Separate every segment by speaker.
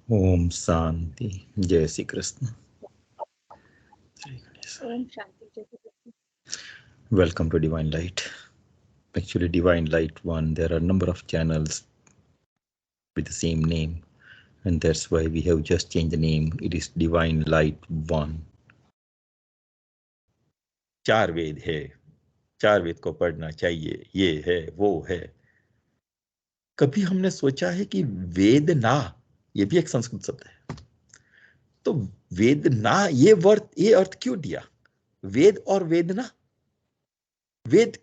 Speaker 1: ओम शांति। जय श्री कृष्ण।
Speaker 2: ओम शांति जय Shri Krishna.
Speaker 1: Welcome to Divine Light. Actually, Divine Light 1, there are a number of channels with the same name, and that's why we have just changed the name. It is Divine Light 1. चार वेद है, चार वेद को पढ़ना चाहिए, ये है वो है। कभी हमने सोचा है कि वेदना ये भी एक संस्कृत शब्द है, तो वेदना ये अर्थ क्यों दिया? वेद और वेदना, वेद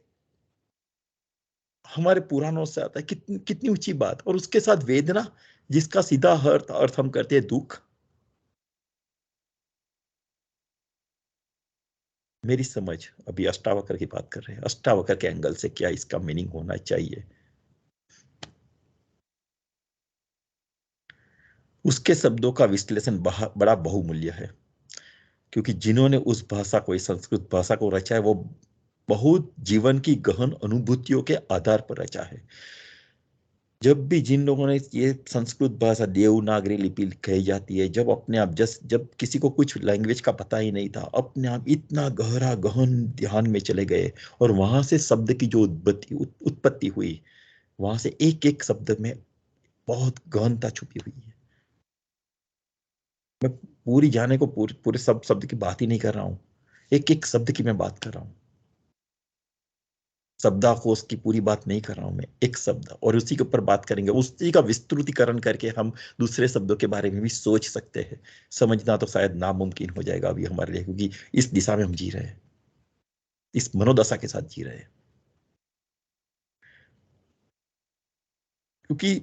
Speaker 1: हमारे पुराणों से आता है, कितनी ऊंची बात। और उसके साथ वेदना जिसका सीधा अर्थ हम करते हैं दुख। मेरी समझ अभी अष्टावक्र की बात कर रहे हैं, अष्टावक्र के एंगल से क्या इसका मीनिंग होना चाहिए। उसके शब्दों का विश्लेषण बड़ा बहुमूल्य है, क्योंकि जिन्होंने उस भाषा को, इस संस्कृत भाषा को रचा है, वो बहुत जीवन की गहन अनुभूतियों के आधार पर रचा है। जब भी जिन लोगों ने ये संस्कृत भाषा देवनागरी लिपि कही जाती है, जब अपने आप जब किसी को कुछ लैंग्वेज का पता ही नहीं था, अपने आप इतना गहरा गहन ध्यान में चले गए, और वहां से शब्द की जो उत्पत्ति हुई, वहां से एक एक शब्द में बहुत गहनता छुपी हुई है। मैं पूरी जाने को पूरे सब शब्द की बात ही नहीं कर रहा हूं, एक एक शब्द की मैं बात कर रहा हूं। शब्दाकोश की पूरी बात नहीं कर रहा हूं मैं, एक शब्द, और उसी के ऊपर बात करेंगे। उसी का विस्तृतीकरण करके हम दूसरे शब्दों के बारे में भी सोच सकते हैं। समझना तो शायद नामुमकिन हो जाएगा अभी हमारे लिए, क्योंकि इस दिशा में हम जी रहे हैं, इस मनोदशा के साथ जी रहे हैं। क्योंकि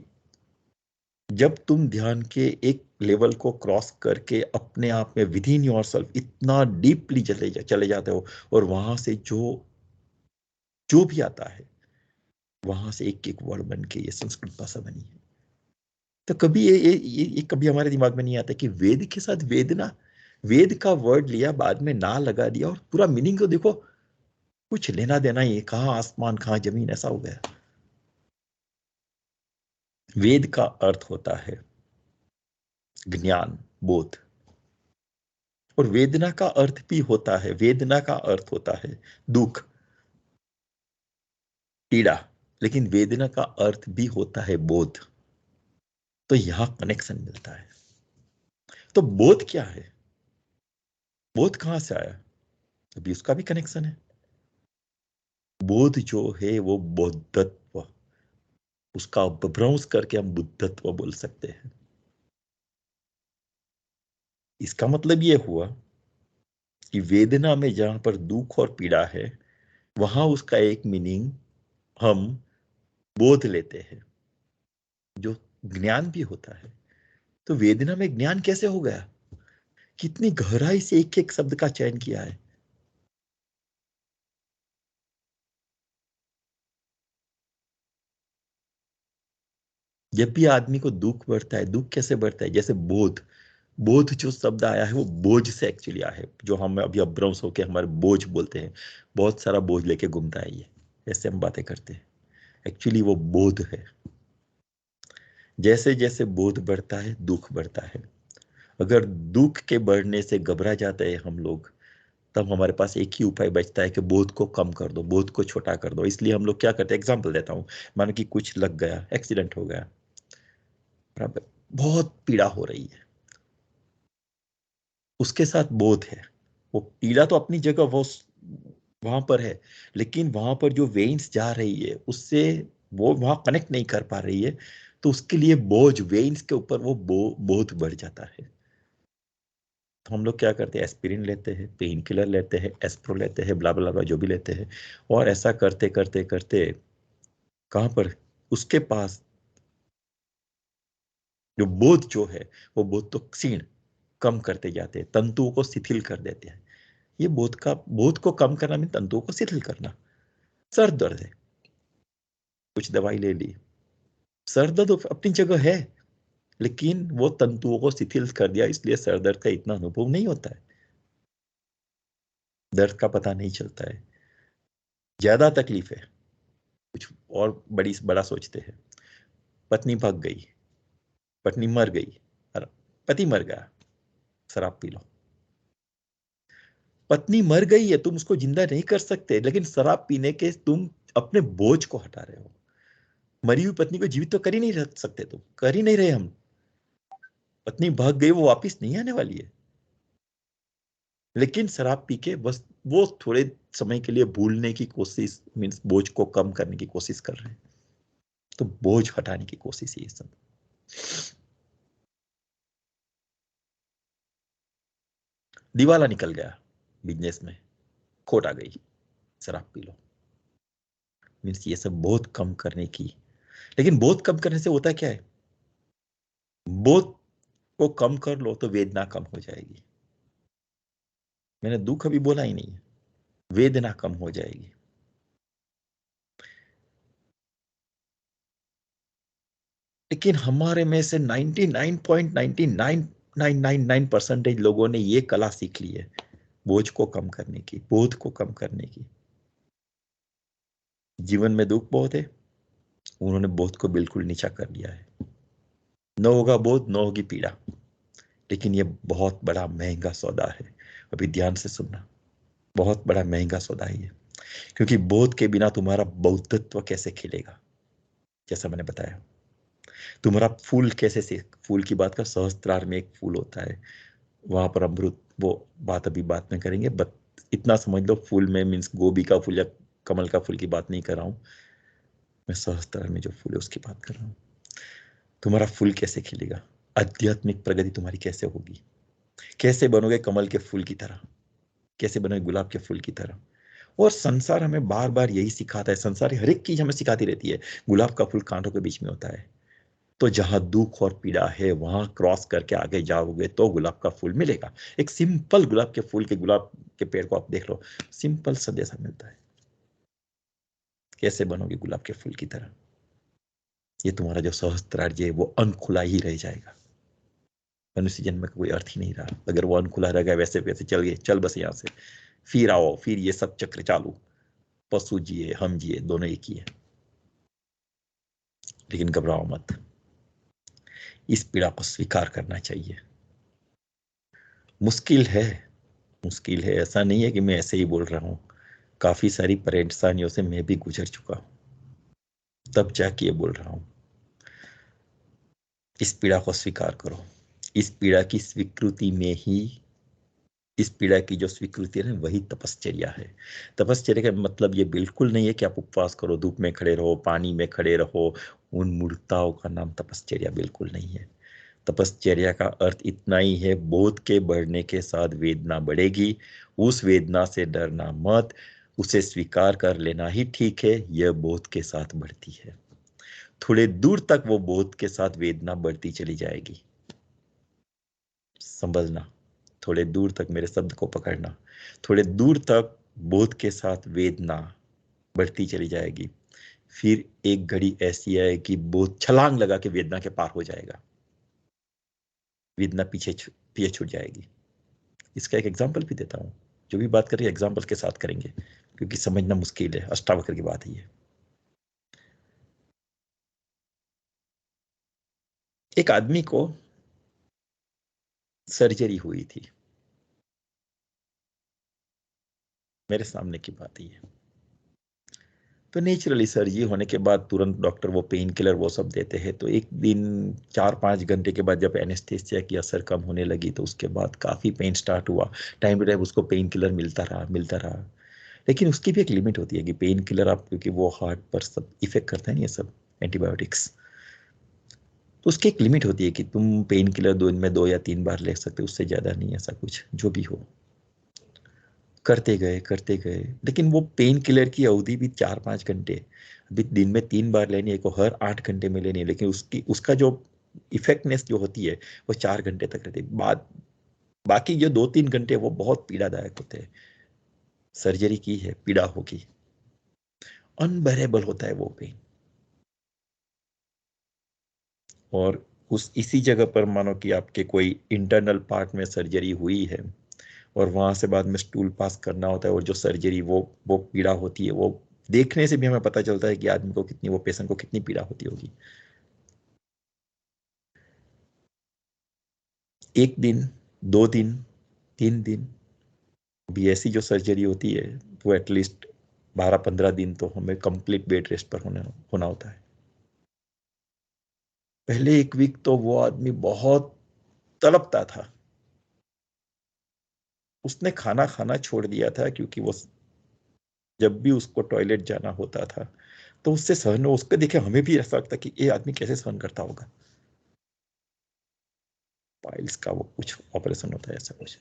Speaker 1: जब तुम ध्यान के एक लेवल को क्रॉस करके अपने आप में विद इन योरसेल्फ इतना डीपली चले जाते हो, और वहां से जो जो भी आता है, वहां से एक एक वर्ड बन के ये संस्कृत भाषा बनी है। तो कभी ये कभी हमारे दिमाग में नहीं आता कि वेद के साथ वेदना, वेद का वर्ड लिया, बाद में ना लगा दिया, और पूरा मीनिंग तो देखो, कुछ लेना देना ही, कहां आसमान कहां जमीन, ऐसा हो गया। वेद का अर्थ होता है ज्ञान, बोध। और वेदना का अर्थ भी होता है, वेदना का अर्थ होता है दुख, पीड़ा। लेकिन वेदना का अर्थ भी होता है बोध। तो यहां कनेक्शन मिलता है। तो बोध क्या है? बोध कहां से आया? अभी उसका भी कनेक्शन है। बोध जो है वो बोधत्व, उसका अपभ्रंश करके हम बुद्धत्व बोल सकते हैं। इसका मतलब ये हुआ कि वेदना में जहां पर दुख और पीड़ा है, वहां उसका एक मीनिंग हम बोध लेते हैं, जो ज्ञान भी होता है। तो वेदना में ज्ञान कैसे हो गया? कितनी गहराई से एक एक शब्द का चयन किया है। जब भी आदमी को दुख बढ़ता है, दुख कैसे बढ़ता है? जैसे बोध, बोध जो शब्द आया है वो बोझ से एक्चुअली आया है, जो हम अभी अपभ्रंश होके हमारे बोझ बोलते हैं। बहुत सारा बोझ लेके घूमता है ये, ऐसे हम बातें करते हैं। एक्चुअली वो बोध है। जैसे जैसे बोध बढ़ता है, दुख बढ़ता है। अगर दुख के बढ़ने से घबरा जाते हैं हम लोग, तब हमारे पास एक ही उपाय बचता है कि बोध को कम कर दो, बोध को छोटा कर दो। इसलिए हम लोग क्या करते हैं, एग्जाम्पल देता हूं। मानो कि कुछ लग गया, एक्सीडेंट हो गया, बराबर, बहुत पीड़ा हो रही है, उसके साथ बोध है। वो पीड़ा तो अपनी जगह वो वहां पर है, लेकिन वहां पर जो वेन्स जा रही है उससे वो वहां कनेक्ट नहीं कर पा रही है। तो उसके लिए बोझ, वेन्स के ऊपर वो बोझ बढ़ जाता है। तो हम लोग क्या करते हैं, एस्पिरिन लेते हैं, पेन किलर लेते हैं, एस्प्रो लेते हैं, ब्ला ब्ला ब्ला जो भी लेते हैं। और ऐसा करते करते करते कहां पर उसके पास जो बोध जो है, वो बोध तो क्षीण, कम करते जाते हैं, तंतुओं को शिथिल कर देते हैं। ये बोध को कम करना में तंतुओं को शिथिल करना। सर दर्द है, कुछ दवाई ले ली, सर दर्द अपनी जगह है, लेकिन वो तंतुओं को शिथिल कर दिया, इसलिए सर दर्द का इतना अनुभव नहीं होता है, दर्द का पता नहीं चलता है। ज्यादा तकलीफ है, कुछ और बड़ा सोचते हैं। पत्नी भाग गई, पत्नी मर गई, पति मर गया, शराब पी लो। पत्नी मर गई है, तुम उसको जिंदा नहीं कर सकते, लेकिन शराब पीने के तुम अपने बोझ को हटा रहे हो। मरी हुई पत्नी को जीवित तो कर ही नहीं रख सकते, तुम कर ही नहीं रहे हम। पत्नी भाग गई, वो वापिस नहीं आने वाली है, लेकिन शराब पी के बस वो थोड़े समय के लिए भूलने की कोशिश, मीन्स बोझ को कम करने की कोशिश कर रहे हैं। तो बोझ हटाने की कोशिश है ये सब। दिवाला निकल गया बिजनेस में, खोट आ गई, शराब पी लो। मीन्स ये सब बोझ कम करने की। लेकिन बोझ कम करने से होता क्या है? बोझ को कम कर लो तो वेदना कम हो जाएगी। मैंने दुख अभी बोला ही नहीं है, वेदना कम हो जाएगी। लेकिन हमारे में से 99.99999% लोगों ने ये कला सीख ली है, बोझ को कम करने की, बोझ को कम करने की। जीवन में दुख बहुत है, उन्होंने बोझ को बिल्कुल नीचा कर दिया है। न होगा बोझ, न होगी पीड़ा। लेकिन ये बहुत बड़ा महंगा सौदा है। अभी ध्यान से सुनना, बहुत बड़ा महंगा सौदा है ये। क्योंकि बोध के बिना तुम्हारा बौद्धत्व कैसे खिलेगा? जैसा मैंने बताया, तुम्हारा फूल कैसे से, फूल की बात कर, सहस्त्रार में एक फूल होता है, वहां पर अमृत, वो बात अभी बात में करेंगे। बट इतना समझ लो, फूल में मीन्स गोभी का फूल या कमल का फूल की बात नहीं कर रहा हूं मैं, सहस्त्रार में जो फूल है उसकी बात कर रहा हूं। तुम्हारा फूल कैसे खिलेगा? आध्यात्मिक प्रगति तुम्हारी कैसे होगी? कैसे बनोगे कमल के फूल की तरह? कैसे बनोगे गुलाब के फूल की तरह? और संसार हमें बार बार यही सिखाता है, संसार हर एक चीज हमें सिखाती रहती है। गुलाब का फूल कांटों के बीच में होता है, तो जहां दुख और पीड़ा है वहां क्रॉस करके आगे जाओगे तो गुलाब का फूल मिलेगा। एक सिंपल गुलाब के फूल के, गुलाब के पेड़ को आप देख लो, सिंपल संदेशा मिलता है, कैसे बनोगे गुलाब के फूल की तरह। ये तुम्हारा जो सहस्त्रार्य है वो अनखुला ही रह जाएगा। मनुष्य जन्म का कोई अर्थ ही नहीं रहा अगर वो अनखुला रह गया। वैसे वैसे चल गए, चल बस यहां से, फिर आओ, फिर ये सब चक्र चालू, पशु जिए हम जिए दोनों एक ही है। लेकिन घबराओ मत, इस पीड़ा को स्वीकार करना चाहिए। मुश्किल है, मुश्किल है, ऐसा नहीं है कि मैं ऐसे ही बोल रहा हूं। काफी सारी परेशानियों से मैं भी गुजर चुका हूं, तब जाके ये बोल रहा हूं। इस पीड़ा को स्वीकार करो। इस पीड़ा की स्वीकृति में ही, इस पीड़ा की जो स्वीकृति है वही तपश्चर्या है। तपश्चर्या का मतलब ये बिल्कुल नहीं है कि आप उपवास करो, धूप में खड़े रहो, पानी में खड़े रहो। उन मूर्खताओं का नाम तपश्चर्या बिल्कुल नहीं है। तपश्चर्या का अर्थ इतना ही है, बोध के बढ़ने के साथ वेदना बढ़ेगी, उस वेदना से डरना मत, उसे स्वीकार कर लेना ही ठीक है, यह बोध के साथ बढ़ती है। थोड़े दूर तक वो बोध के साथ वेदना बढ़ती चली जाएगी। समझना, थोड़े दूर तक, मेरे शब्द को पकड़ना, थोड़े दूर तक बोध के साथ वेदना बढ़ती चली जाएगी। फिर एक घड़ी ऐसी है कि बोध छलांग लगा के वेदना के पार हो जाएगा, वेदना पीछे छूट जाएगी। इसका एक एग्जाम्पल भी देता हूं, जो भी बात करें एग्जाम्पल के साथ करेंगे, क्योंकि समझना मुश्किल है, अष्टावक्र की बात है ये। एक आदमी को सर्जरी हुई थी, मेरे सामने की बात है ये। तो नेचुरली सर्जरी होने के बाद तुरंत डॉक्टर वो पेन किलर वो सब देते हैं। तो एक दिन 4-5 घंटे के बाद जब एनेस्थीसिया की असर कम होने लगी, तो उसके बाद काफी पेन स्टार्ट हुआ। टाइम टू टाइम उसको पेन किलर मिलता रहा, मिलता रहा। लेकिन उसकी भी एक लिमिट होती है कि पेन किलर आप, क्योंकि वो हार्ट पर सब इफेक्ट करता है ना ये सब एंटीबायोटिक्स, तो उसकी एक लिमिट होती है कि तुम पेन किलर दिन में 2 या 3 बार ले सकते हो, उससे ज्यादा नहीं, ऐसा कुछ जो भी हो। करते गए करते गए, लेकिन वो पेन किलर की अवधि भी 4-5 घंटे। अभी दिन में 3 बार लेनी है, को हर 8 घंटे में लेनी है, लेकिन उसकी उसका जो इफेक्टनेस जो होती है वो 4 घंटे तक रहती है। बाद बाकी जो 2-3 घंटे वो बहुत पीड़ादायक होते हैं। सर्जरी की है, पीड़ा होगी, अनबेरेबल होता है वो पेन। और उस इसी जगह पर मानो कि आपके कोई इंटरनल पार्ट में सर्जरी हुई है, और वहां से बाद में स्टूल पास करना होता है, और जो सर्जरी वो पीड़ा होती है, वो देखने से भी हमें पता चलता है कि आदमी को कितनी, वो पेशेंट को कितनी पीड़ा होती होगी। 1 दिन, 2 दिन, 3 दिन, भी ऐसी जो सर्जरी होती है वो एटलीस्ट 12-15 दिन तो हमें कंप्लीट बेड रेस्ट पर होना होता है। पहले 1 वीक तो वो आदमी बहुत तड़पता था। उसने खाना खाना छोड़ दिया था क्योंकि वो जब भी उसको टॉयलेट जाना होता था तो उससे सहन, उसको देखे हमें भी ऐसा लगता कि ये आदमी कैसे सहन करता होगा। पाइल्स का वो कुछ ऑपरेशन होता है ऐसा कुछ।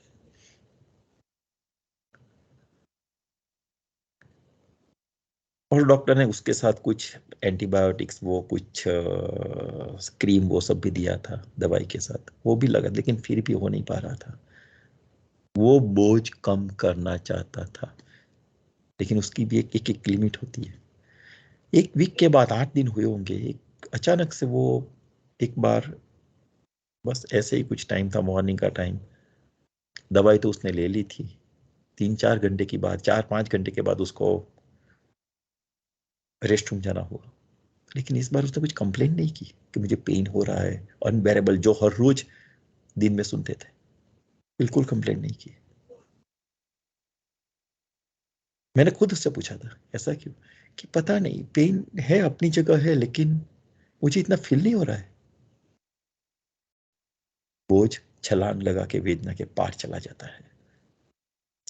Speaker 1: और डॉक्टर ने उसके साथ कुछ एंटीबायोटिक्स, वो कुछ क्रीम वो सब भी दिया था दवाई के साथ, वो भी लगा, लेकिन फिर भी हो नहीं पा रहा था। वो बोझ कम करना चाहता था, लेकिन उसकी भी एक लिमिट होती है। 1 वीक के बाद 8 दिन हुए होंगे, एक अचानक से वो एक बार, बस ऐसे ही कुछ टाइम था, मॉर्निंग का टाइम, दवाई तो उसने ले ली थी, 3-4 घंटे की बाद, 4-5 घंटे के बाद उसको रेस्ट रूम जाना हुआ। लेकिन इस बार उसने कुछ कंप्लेन नहीं की कि मुझे पेन हो रहा है, अनबेरेबल, जो हर रोज दिन में सुनते थे। बिल्कुल कंप्लेन नहीं की। मैंने खुद उससे पूछा था ऐसा क्यों, कि पता नहीं, पेन है अपनी जगह है लेकिन मुझे इतना फील नहीं हो रहा है। बोझ छलांग लगा के वेदना के पार चला जाता है।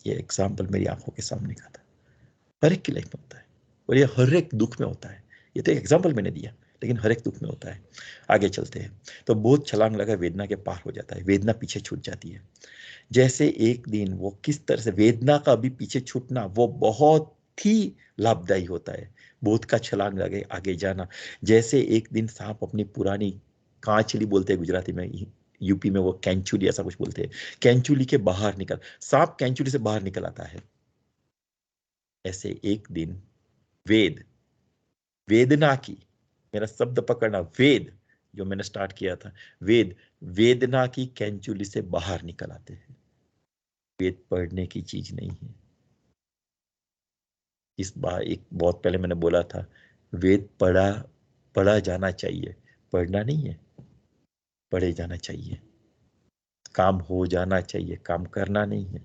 Speaker 1: ये एग्जाम्पल मेरी आंखों के सामने का था। हर एक की लाइफ में होता है, और ये हर एक दुख में होता है। ये तो एक एग्जाम्पल मैंने दिया, लेकिन हर एक दुख में होता है। आगे चलते हैं। तो बोझ छलांग लगा वेदना के पार हो जाता है, वेदना पीछे छूट जाती है। जैसे एक दिन वो किस तरह से वेदना का भी पीछे छूटना वो बहुत ही लाभदायी होता है। बोध का छलांग लगे आगे जाना, जैसे एक दिन सांप अपनी पुरानी कांचली बोलते हैं गुजराती में, यूपी में वो कैंचुली ऐसा कुछ बोलते हैं, कैंचुली के बाहर निकल, सांप कैंचुली से बाहर निकल आता है। ऐसे एक दिन वेद, वेदना की, मेरा शब्द पकड़ना, वेद जो मैंने स्टार्ट किया था, वेद वेदना की कैंचुली से बाहर निकल आते हैं। वेद पढ़ने की चीज नहीं है। इस बार एक बहुत पहले मैंने बोला था, वेद पढ़ा पढ़ा जाना चाहिए, पढ़ना नहीं है, पढ़े जाना चाहिए। काम हो जाना चाहिए, काम करना नहीं है।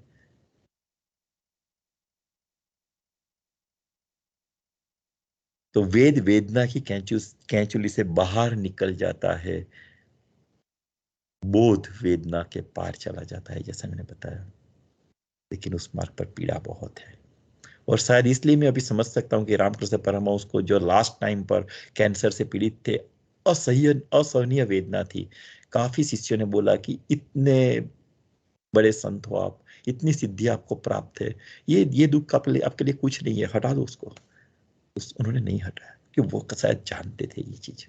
Speaker 1: तो वेद वेदना की कैंचुली से बाहर निकल जाता है, बोध वेदना के पार चला जाता है, जैसा मैंने बताया। लेकिन उस मार्ग पर पीड़ा बहुत है। और शायद इसलिए मैं अभी समझ सकता हूँ कि रामकृष्ण परमहंस को जो लास्ट टाइम पर कैंसर से पीड़ित थे, असह्य असहनीय वेदना थी। काफी शिष्यों ने बोला कि इतने बड़े संत हो आप, इतनी सिद्धि आपको प्राप्त है, ये दुख आपके लिए कुछ नहीं है, हटा दो उसको। उन्होंने नहीं हटाया, कि वो शायद जानते थे ये चीज,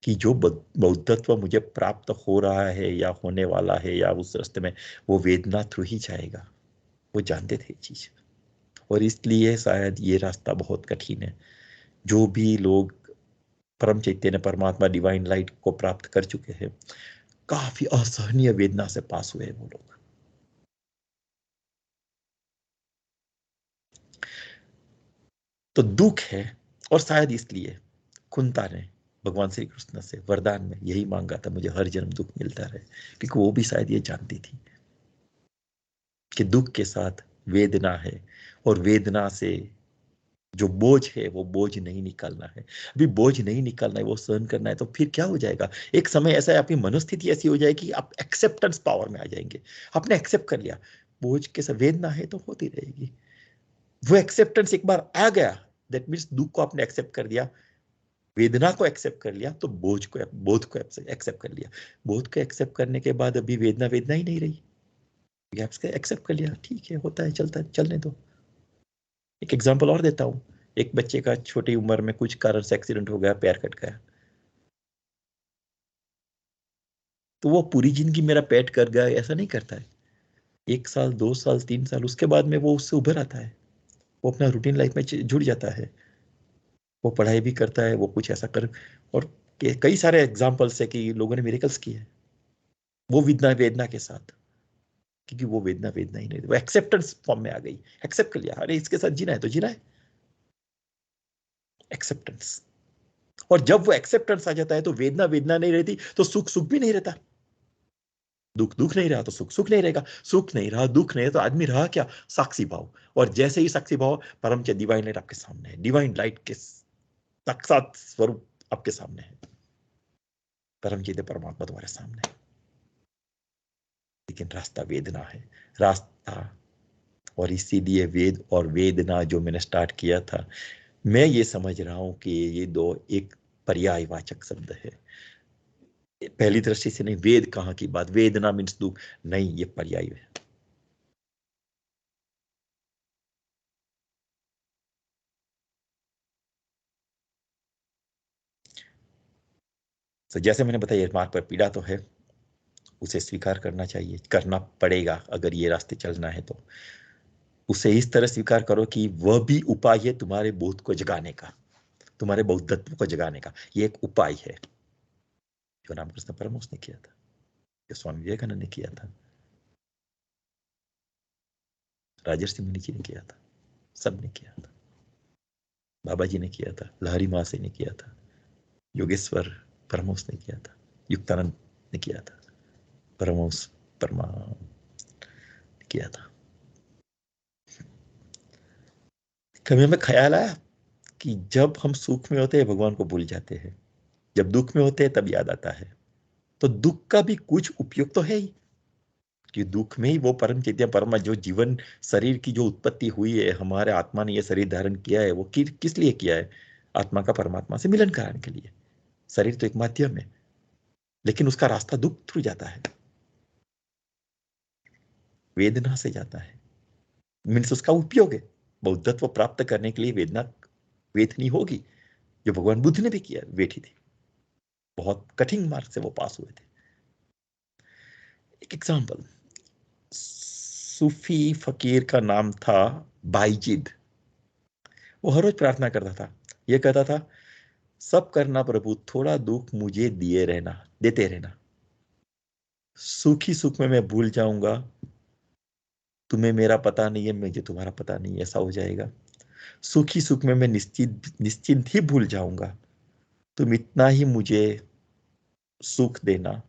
Speaker 1: कि जो बौद्धत्व मुझे प्राप्त हो रहा है या होने वाला है या उस रास्ते में, वो वेदना थ्रू ही जाएगा। वो जानते थे ये चीज, और इसलिए शायद ये रास्ता बहुत कठिन है। जो भी लोग परम चैतन्य परमात्मा डिवाइन लाइट को प्राप्त कर चुके हैं, काफी असहनीय वेदना से पास हुए हैं वो लोग। तो दुख है, और शायद इसलिए कुंता ने भगवान श्री कृष्ण से वरदान में यही मांगा था, मुझे हर जन्म दुख मिलता रहे, क्योंकि वो भी शायद ये जानती थी कि दुख के साथ वेदना है, और वेदना से जो बोझ है वो बोझ नहीं निकालना है। अभी बोझ नहीं निकालना है, वो सहन करना है, तो फिर क्या हो जाएगा, एक समय ऐसा है, आपकी मनोस्थिति ऐसी हो जाएगी, आप एक्सेप्टेंस पावर में आ जाएंगे। आपने एक्सेप्ट कर लिया, बोझ के साथ वेदना है तो होती रहेगी। वो एक्सेप्टेंस एक बार आ गया, दैट मीन्स दुख को आपने एक्सेप्ट कर दिया, वेदना को एक्सेप्ट कर लिया, तो बोध को एक्सेप्ट कर लिया। बोध को एक्सेप्ट करने के बाद अभी वेदना वेदना ही नहीं रही, एक्सेप्ट कर लिया, ठीक है, होता है, चलता है, चलने दो। एक एग्जांपल और देता हूँ। एक बच्चे का छोटी उम्र में कुछ कारण से एक्सीडेंट हो गया, पैर कट गया, तो वो पूरी जिंदगी मेरा पेट कर गया ऐसा नहीं करता है। 1 साल, 2 साल, 3 साल उसके बाद में वो उससे उभर आता है, वो अपना रूटीन लाइफ में जुड़ जाता है, वो पढ़ाई भी करता है, वो कुछ ऐसा कर, और कई सारे एग्जाम्पल्स है कि लोगों ने मिरेकल्स किए हैं वो वेदना वेदना के साथ, क्योंकि वो वेदना वेदना ही नहीं, वो एक्सेप्टेंस फॉर्म में आ गई, एक्सेप्ट कर लिया, अरे इसके साथ जीना है तो जीना है, एक्सेप्टेंस। और जब वो एक्सेप्टेंस आ जाता है तो वेदना वेदना नहीं रहती, तो सुख सुख भी नहीं रहता। दुख दुख नहीं रहा तो सुख सुख नहीं रहेगा, सुख नहीं रहा दुख नहीं, तो आदमी रहा क्या? साक्षी भाव। और जैसे ही साक्षी भाव, परम च डिवाइन लाइट आपके सामने है, डिवाइन लाइट के साक्षात स्वरूप आपके सामने है, परम चैत्य परमात्मा तुम्हारे सामने है। लेकिन रास्ता वेदना है, रास्ता। और इसीलिए वेद और वेदना जो मैंने स्टार्ट किया था, मैं ये समझ रहा हूं कि ये दो एक पर्यायवाचक शब्द है। पहली दृष्टि से नहीं, वेद कहाँ की बात, वेदना मीन्स दुख नहीं, ये पर्याय है। तो जैसे मैंने बताया, मार्ग पर पीड़ा तो है, उसे स्वीकार करना चाहिए, करना पड़ेगा अगर ये रास्ते चलना है तो। उसे इस तरह स्वीकार करो कि वह भी उपाय है तुम्हारे बोध को जगाने का, तुम्हारे बौद्धत्व को जगाने का। ये एक उपाय है जो रामकृष्ण परमहंस ने किया था, जो स्वामी विवेकानंद ने किया था, राजर्षि मुनि जी ने किया था, सब ने किया था, बाबा जी ने किया था, लहरी महाशय ने किया था, योगेश्वर परमहंस ने किया था, युक्तानंद ने किया था, परमहंस परमा किया था। कभी हमें ख्याल आया कि जब हम सुख में होते हैं भगवान को भूल जाते हैं, जब दुख में होते हैं तब याद आता है। तो दुख का भी कुछ उपयोग तो है ही, कि दुख में ही वो परम चैतन्य परमा जो जीवन, शरीर की जो उत्पत्ति हुई है, हमारे आत्मा ने ये शरीर धारण किया है, वो किस लिए किया है? आत्मा का परमात्मा से मिलन कराने के लिए। शरीर तो एक माध्यम है, लेकिन उसका रास्ता दुख थ्रू जाता है, वेदना से जाता है। मीन्स उसका उपयोग है, बौद्धत्व प्राप्त करने के लिए वेदना वेदनी होगी, जो भगवान बुद्ध ने भी किया, वेठी थी, बहुत कठिन मार्ग से वो पास हुए थे। एक एग्जाम्पल, सूफी फकीर का नाम था बाईजिद। वो हर रोज प्रार्थना करता था, ये कहता था, सब करना प्रभु, थोड़ा दुख मुझे दिए रहना, देते रहना, सुखी सुख में मैं भूल जाऊंगा, तुम्हें मेरा पता नहीं है, मुझे तुम्हारा पता नहीं है, ऐसा हो जाएगा। सुखी सुख में मैं निश्चित निश्चिंत ही भूल जाऊंगा, तुम इतना ही मुझे सुख देना,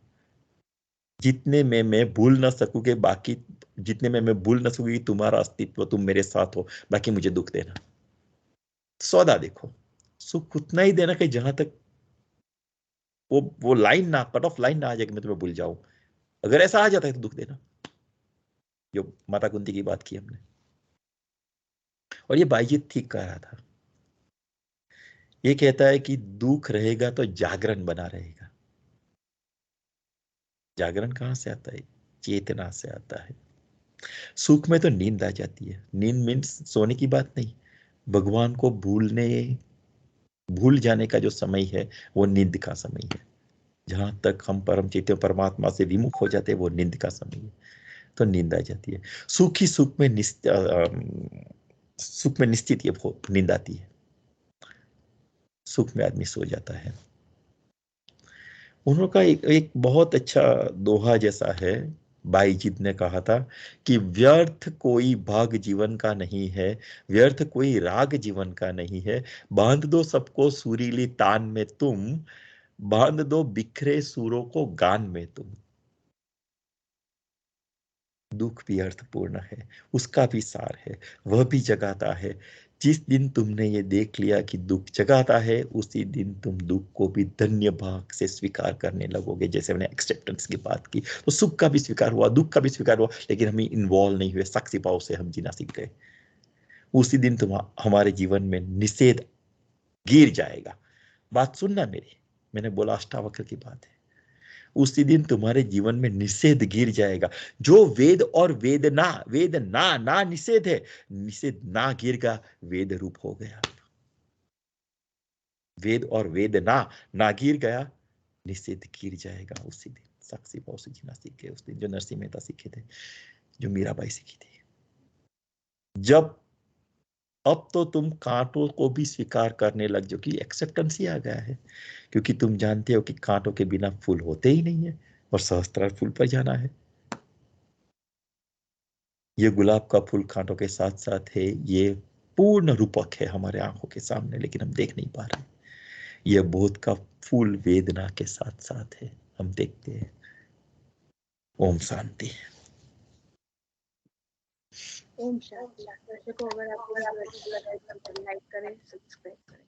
Speaker 1: जितने में मैं भूल ना सकूं कि बाकी, जितने में मैं भूल ना सकूं कि तुम्हारा अस्तित्व, तुम मेरे साथ हो, बाकी मुझे दुख देना। सौदा देखो, सुख उतना ही देना कि जहां तक वो लाइन ना, कट ऑफ लाइन ना आ जाए कि मैं तुम्हें भूल जाऊं। अगर ऐसा आ जाता है तो दुख देना, जो माता कुंती की बात की हमने। और ये बाईजीत ठीक कह रहा था। ये कहता है कि दुख रहेगा तो जागरण बना रहेगा। जागरण कहां से आता है? चेतना से आता है। सुख में तो नींद आ जाती है, नींद मीन्स सोने की बात नहीं, भगवान को भूल जाने का जो समय है, वो नींद का समय है। जहां तक हम परम चैतन्य परमात्मा से विमुख हो जाते हैं, वो नींद का समय है, तो नींद आ जाती है। सुख ही सुख में निश्चित ये नींद आती है, सुख में आदमी सो जाता है। उन्होंने का एक बहुत अच्छा दोहा जैसा है, बाईजीत ने कहा था कि व्यर्थ कोई भाग जीवन का नहीं है, व्यर्थ कोई राग जीवन का नहीं है, बांध दो सबको सुरीली तान में तुम, बांध दो बिखरे सूरों को गान में तुम। दुख भी अर्थपूर्ण है, उसका भी सार है, वह भी जगाता है। जिस दिन तुमने ये देख लिया कि दुख जगाता है, उसी दिन तुम दुख को भी धन्य भाग से स्वीकार करने लगोगे। जैसे मैंने एक्सेप्टेंस की बात की, तो सुख का भी स्वीकार हुआ, दुख का भी स्वीकार हुआ, लेकिन हम इन्वॉल्व नहीं हुए, साक्षी भाव से हम जीना सीख गए। उसी दिन तुम हमारे जीवन में निषेध गिर जाएगा। बात सुनना मेरी, मैंने बोला अष्टावक्र की बात है। उसी दिन तुम्हारे जीवन में निषेध गिर जाएगा। जो वेद और वेदना, वेद ना ना निषेध है, निषेध ना गिरगा, वेद रूप हो गया। वेद और वेदना ना गिर गया, निषेध गिर जाएगा उसी दिन। साक्षी भाव से जीना सीख गए उस दिन, जो नरसिंह मेहता सीखे थे, जो मीराबाई सीखी थी। जब अब तो तुम कांटों को भी स्वीकार करने लग जाओ, कि एक्सेप्टेंस ही आ गया है, क्योंकि तुम जानते हो कि कांटों के बिना फूल होते ही नहीं है, और सहस्त्रार फूल पर जाना है। ये गुलाब का फूल कांटों के साथ साथ है, ये पूर्ण रूपक है हमारे आंखों के सामने, लेकिन हम देख नहीं पा रहे। यह बोध का फूल वेदना के साथ साथ है, हम देखते हैं। ओम शांति।
Speaker 2: ओम शांति। दर्शकों, अगर आपको वीडियो अच्छा लगा है तो लाइक करें, सब्सक्राइब करें।